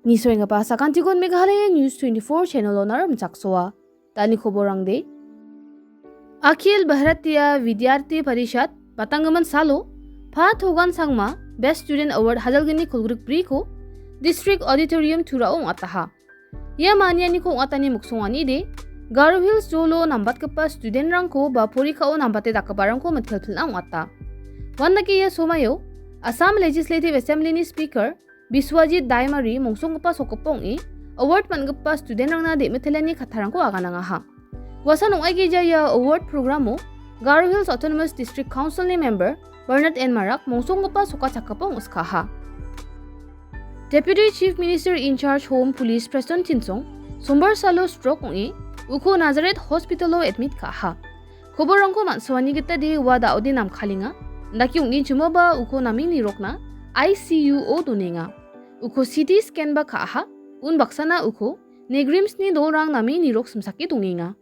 Nisoy nga pa sa kantikon Meghalaya News 24 channel onaram chaksoa. Tani khoborang de. Akhil Bharatiya Vidyarthi Parishad Patangaman Salo Pha Thogan Sangma Best Student Award Hajalgani Kulgruk Pri ko District Auditorium Turaong Ataha. Ya mania ni ko atani muksungani de Garo Hills Jolo nambat kapa student rangko ba porikao nambate dakabarang ko mathelthil ang ata. Wandaki ya somayo Assam Legislative Assembly ni Speaker Biswajit Daimari mongsongpa sokopong award mangpa student rangna de methelani khatharangko agananga ha. Wasan ongagi jaya award programo Garo Hills Autonomous District Council ni member Bernard N. Marak mongsongpa soka chakapong uskaha. Deputy Chief Minister in charge Home Police Preston Tinsong sombar salo stroke uko Nazareth Hospital admit kaha. Khoborangko manswani kita de wada odi nam khalinga ndaki ungin chumoba uko nami nirokna ICU o donenga. Uko CT scan ba kaha un baksana uko negrims ni dorang nami nirok sumsaki dongenga.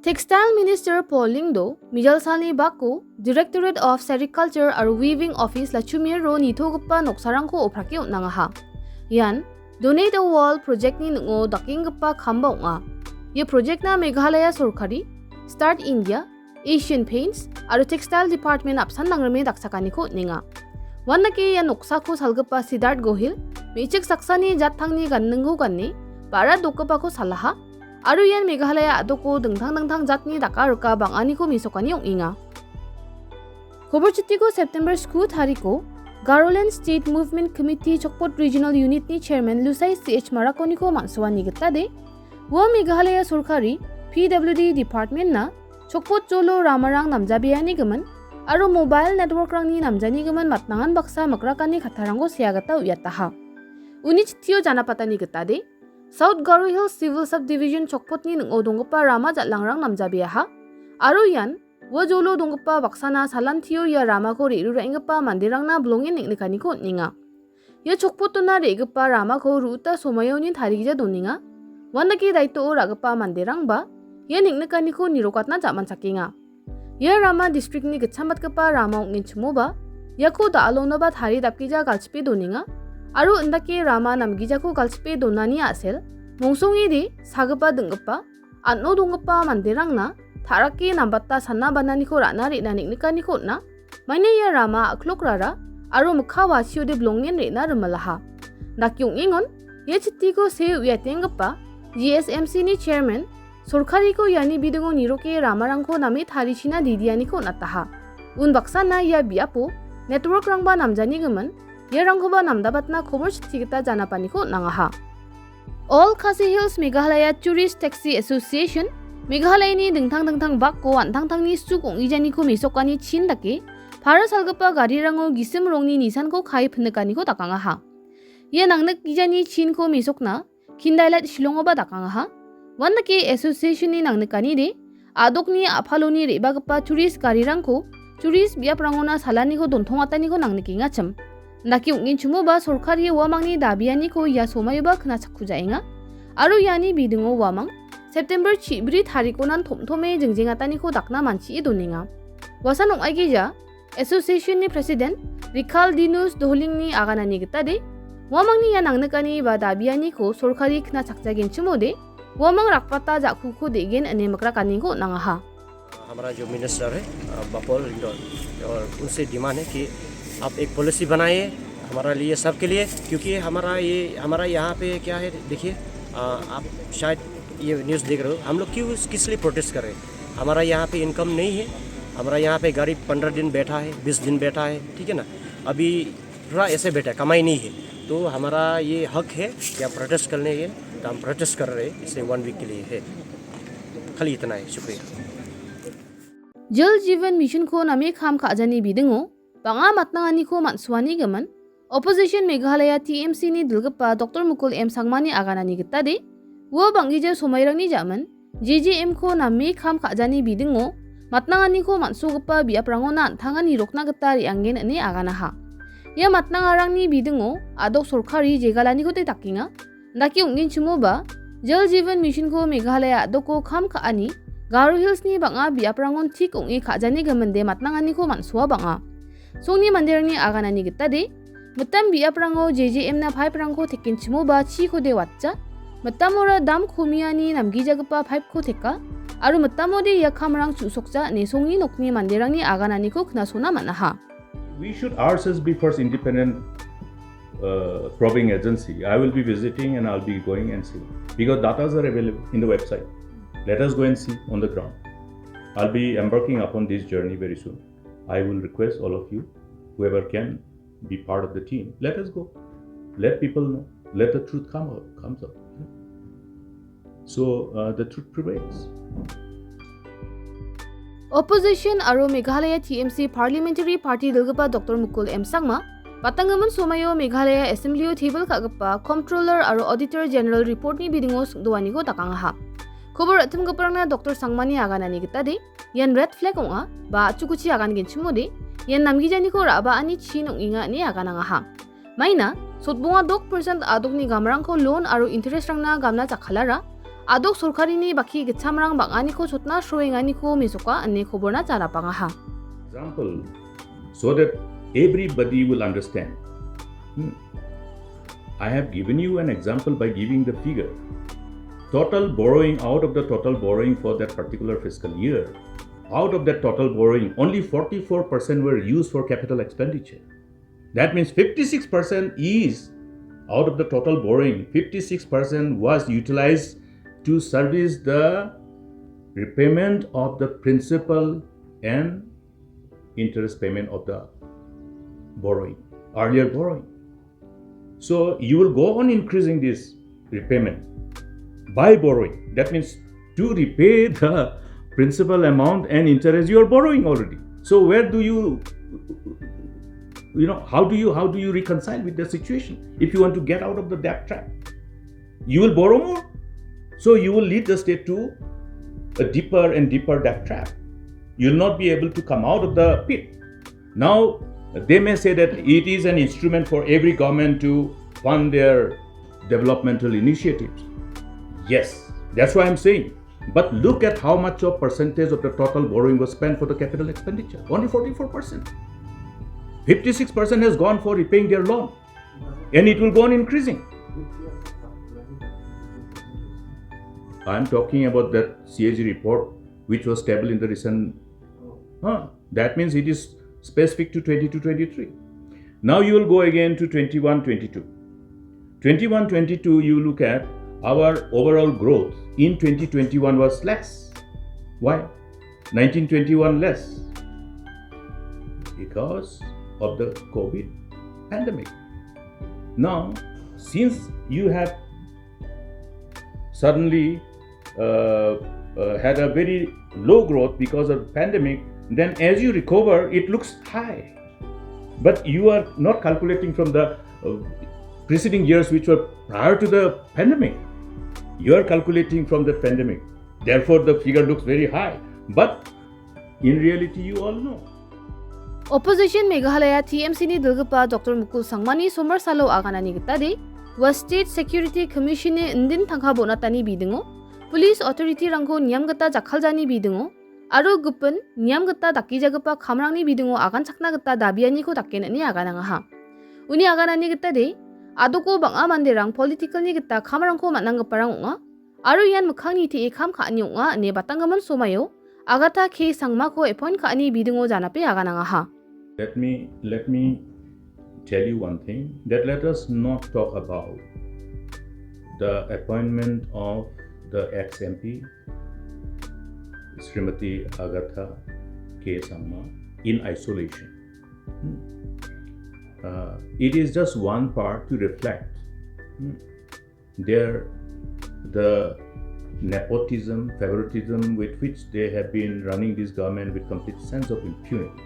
Textile Minister Paul Lingdo Mijal Sali Bako Directorate of Sericulture aru Weaving Office la chumir ro nithogpa noksarangko oprake utnanga ha. Yan Donate a Wall project ni ngo dakingpa khamba unga. Ye project na Meghalaya Sorkari Start India Asian Paints aru Textile Department apsan nangrame daksakani ko ninga. Wannake ya noksa ko salgpa Siddharth Gohil mechik saksani jathangni gannenggo ganni para dokpa ko salaha aru yan Meghalaya adoko dengthang jatni dakarka bangani ko misokani onginga. Khoborchiti ko September school thariko Garoland State Movement Committee Chokpot Regional Unit ni Chairman Lusai CH Marakoni ko manswani gita de wo Meghalaya Sorkari PWD Department na Chokpot Jolo Ramarang namjabiani gaman aru mobile network rangni namjani gaman matnangan baksa makrakani khatharangko siagata uyataha. Uni chitio janapatani gita de South Garo Hills Civil Subdivision Chokpot ni ngodongpa Rama jatlangrang namjabiaha aru yan wo jolo dongpa baksana salanthio ya Rama ko reiruraingpa mandirangna blongin niknikani ko ninga. Ya chokpotuna reigpa Rama ko ruta somayoni tharigija doninga. Wandaki daito ragpa mandirang ba ya niknikani ko nirokatna jaman sakinga. Ya Rama district ni gachambatkpa Rama ongin chumoba ya ko da alona ba thari dapkija galchpe doninga. Aru ndaki Rama namgija ko galchpe donani asel mongsongi de sagpa dengpa anno dongpa mandirangna Tharaki nambatta sanna banani ko rana rena niknikani ko na maine ya Rama aklokrara aru mukha wasio de blongin rena rumalaha. Dakyong ingon ye chitti ko se uyatengpa GSMC ni chairman Sorkari ko yani bidungo niroke Ramarangko nami tharishina didiani ko nataha. Un baksana ya biapo network rangba namjani gaman ye rangkoba namdabatna khobor chitti kita janapani ko nangaha. All Khasi Hills Meghalaya Tourist Taxi Association Meghalaya ni dengthang bakko antangtangni sukong ijani ko misokani chindake para salgpa garirango gisem rongni nisan ko khai phndekani ko dakanga ha. Ye nangnak ijani chin ko misokna kindailat shilongoba dakanga ha. Wandake association ni nangnekani de adokni aphaloni rebagpa tourist garirangko tourist biaprangona salani ko donthongatani ko nangnekinga cham. Ndaki ungin chumoba sorkari wamangni dabiani ko ya somayba khna chakhujainga. Aru yani bidungo wamang September chibri tharikonan thomthome jingjingatani ko dakna manchi doninga. Wasan ongagija association ni president Ricaldinus Dohling ni aganani gita de wamangni ya nangnekani ba dabiani ko sorkari khna chakjagin chumode wamang rakpata jakhu ko degen ane makrakani ko nangaha. हमारा जो minister है बपोल और उनसे demand है कि आप एक policy बनाइए हमारा लिए सबके लिए क्योंकि हमारा यहाँ पे क्या है देखिए आप शायद ये न्यूज़ देख रहे हो हम लोग क्यों किस लिए प्रोटेस्ट कर रहे हैं. हमारा यहाँ पे इनकम नहीं है. हमारा यहाँ पे गरीब 15 दिन बैठा है 20 दिन बैठा है ठीक है ना. अभी थोड़ा ऐसे बैठा है कमाई नहीं है तो हमारा ये हक है कि आप प्रोटेस्ट करने के तो हम प्रोटेस्ट कर रहे हैं. इसे 1 वीक के लिए है. खाली इतना है. शुक्रिया. जल जीवन मिशन को नमी खाम खाजानी बिदंगो बांगा matnangani ko manswani gaman opposition Meghalaya TMC ni dilgpa Dr. Mukul M Sangmani aganani gita de wo bangija somairangni jaman JJM ko nami kham khajani bidingo matnangani ko mansugpa biaprangona thangani rokna gita rianggen ani aganaha. Ya matnangarangni bidingo adok sorkari jegalani ko te takinga ndaki ungin chumoba jal jeevan mission ko Meghalaya adoko kham khaani Garo Hills ni banga biaprangon thik ongi khajani gamande matnangani ko mansua banga. Songni mandirangni aganani gita de Matam biya prango JJM na 5 prango tekin chimo ba chi ko de watcha. Matamora dam khomiani namgi jagpa 5 ko teka. Aru matamode yakhamrang chusokja nesongni nokni manderangni aganani ko knasona manaha. We should ourselves be first independent probing agency. I will be visiting and I'll be going and see because data are available in the website. Let us go and see on the ground. I'll be embarking upon this journey very soon. I will request all of you, whoever can be part of the team. Let us go. Let people know. Let the truth comes out. So the truth prevails. Opposition aro Meghalaya TMC Parliamentary Party Dilgapa Dr. Mukul M. Sangma, Patangaman Somayo Meghalaya Assembly Table Kagapa, Comptroller aro Auditor General Report ni bidingos duaniko takangaha. Kobar atim kaparangna Dr. Sangmani aganani kitade, yan red flag onga, ba chukuchi agan genchumode, yan namgijaniko raba ani chinong inga ni aganangaha. Maina, sotbunga 2% adok ni gamrangko loan aro interest rangna gamna chakhalara, adok sorkarini baki gitsamrang banganiko chotna shroenganiko misoka ane khoborna charapangaha. Example, so that everybody will understand. I have given you an example by giving the figure. Total borrowing, out of the total borrowing for that particular fiscal year, out of that total borrowing, only 44% were used for capital expenditure. That means 56% is, out of the total borrowing, 56% was utilized to service the repayment of the principal and interest payment of the borrowing, earlier borrowing. So you will go on increasing this repayment by borrowing. That means to repay the principal amount and interest you are borrowing already. So where do you how do you reconcile with the situation? If you want to get out of the debt trap, you will borrow more. So you will lead the state to a deeper and deeper debt trap. You will not be able to come out of the pit. Now, they may say that it is an instrument for every government to fund their developmental initiatives. Yes, that's what I'm saying. But look at how much of percentage of the total borrowing was spent for the capital expenditure. Only 44%. 56% has gone for repaying their loan. And it will go on increasing. I'm talking about that CAG report which was tabled in the recent. That means it is specific to 22-23. Now you will go again to 21-22. 21-22 you look at our overall growth in 2021 was less. Why? 1921 less. Because of the COVID pandemic. Now, since you have suddenly had a very low growth because of the pandemic, then as you recover, it looks high. But you are not calculating from the preceding years which were prior to the pandemic. You are calculating from the pandemic. Therefore, the figure looks very high. But in reality, you all know. Opposition Meghalaya TMC ni dilgapa Dr. Mukul Sangmani somar salo aganani gitade, was State Security Commission ni indin tangha bonatani bidingo, Police Authority rangko niam gata jakhaljani bidingo, aro gupun niam gata daki jagapa khamrangni bidingo agan chakna gata dabiani ko dakkenani aganangaha. Uni aganani gitade, adoko banga manderang political ni gita khamrangko mananggaparang onga, aro yan mukhangni ti kham khaani onga ne batangaman somayo, agata ke sangma ko appoint khaani bidingo janape aganangaha. Let me tell you one thing, that let us not talk about the appointment of the ex-MP, Srimati Agatha K. Sangma, in isolation. It is just one part to reflect the nepotism, favoritism with which they have been running this government with complete sense of impunity.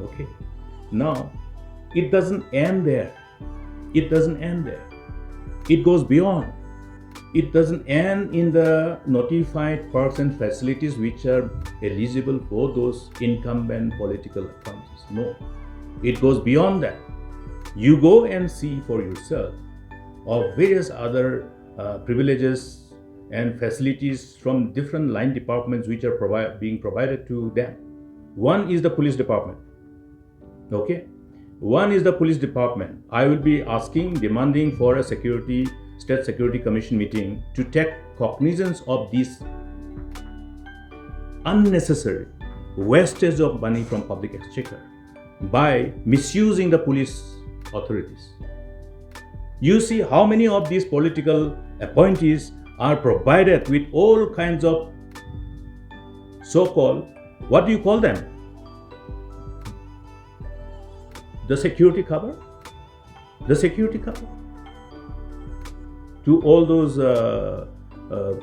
Okay. Now, it doesn't end there. It doesn't end there. It goes beyond. It doesn't end in the notified perks and facilities which are eligible for those incumbent political appointees. No. It goes beyond that. You go and see for yourself of various other privileges and facilities from different line departments which are being provided to them. One is the police department. Okay, One is the police department. I will be asking, demanding for a State Security Commission meeting to take cognizance of this unnecessary wastage of money from public exchequer by misusing the police authorities. You see how many of these political appointees are provided with all kinds of so-called, what do you call them? The security cover? The security cover? To all those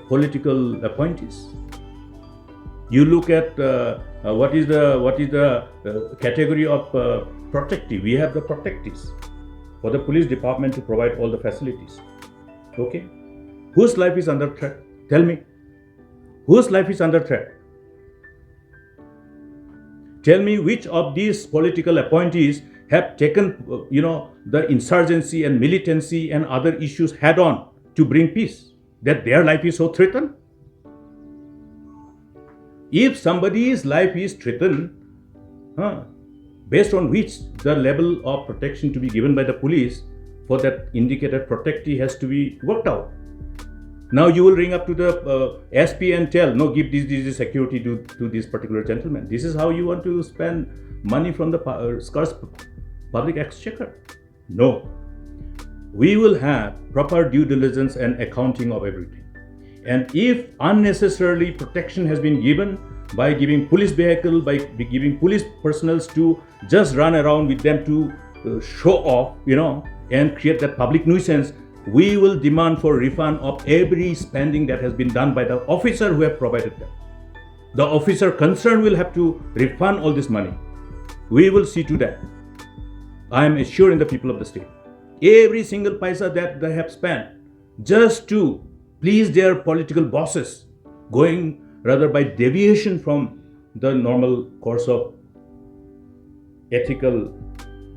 political appointees. You look at what is the category of protectee. We have the protectees for the police department to provide all the facilities. Okay? Whose life is under threat? Tell me. Whose life is under threat? Tell me which of these political appointees have taken, the insurgency and militancy and other issues head on to bring peace, that their life is so threatened? If somebody's life is threatened, based on which the level of protection to be given by the police for that indicated protectee has to be worked out. Now you will ring up to the SP and tell, no, give this security to this particular gentleman. This is how you want to spend money from the scarce public exchequer? No. We will have proper due diligence and accounting of everything. And if unnecessarily protection has been given by giving police vehicle, by giving police personnel to just run around with them to show off, and create that public nuisance, we will demand for refund of every spending that has been done by the officer who have provided them. The officer concerned will have to refund all this money. We will see to that. I am assuring the people of the state. Every single paisa that they have spent just to please their political bosses, going rather by deviation from the normal course of ethical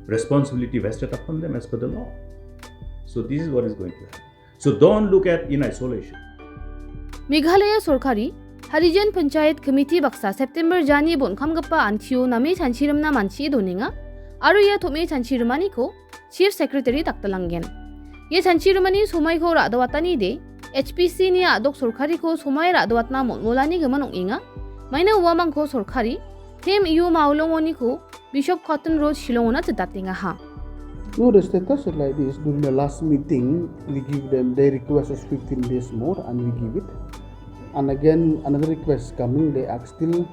responsibility vested upon them as per the law. So this is what is going to happen. So don't look at in isolation. Meghalaya Sorkari, Harijan Panchayat Committee Baksa September Jani Bon Kamgapa Antio Name Chanchiramna Manchi Doninga, Aruya Tome Chanchirmani ko Chief Secretary Taktalangen. Ye Chanchirmani Sumai ko Radawatani de, HPC ni Adok Sorkari ko Sumai Radawatna Molani Gamanong Inga, Mina Wamang ko Sorkari, Tem Yu Maulongoni ko, Bishop Cotton Road Shilongona to Datinga ha. No, the status is like this. During the last meeting, we give them, they request us 15 days more and we give it. And again, another request coming, they ask till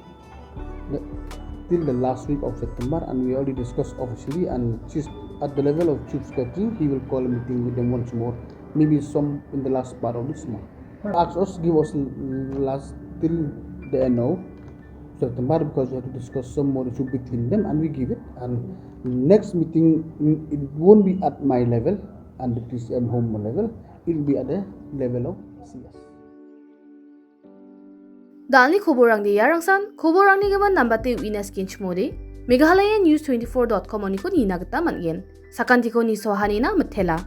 the last week of September, and we already discussed officially, and at the level of Chief Secretary, he will call a meeting with them once more, maybe some in the last part of this month. Ask us, give us last till the end of September, because we have to discuss some more issue between them, and we give it. And next meeting, it won't be at my level and the PCM home level, it will be at the level of CS. Dalni Koborang de Yarangsan, Koborang ni gaman nambate winas kinchmode, Meghalaya News 24.com on ikon hinagta man yen, Sakantiko ni sohanina matela.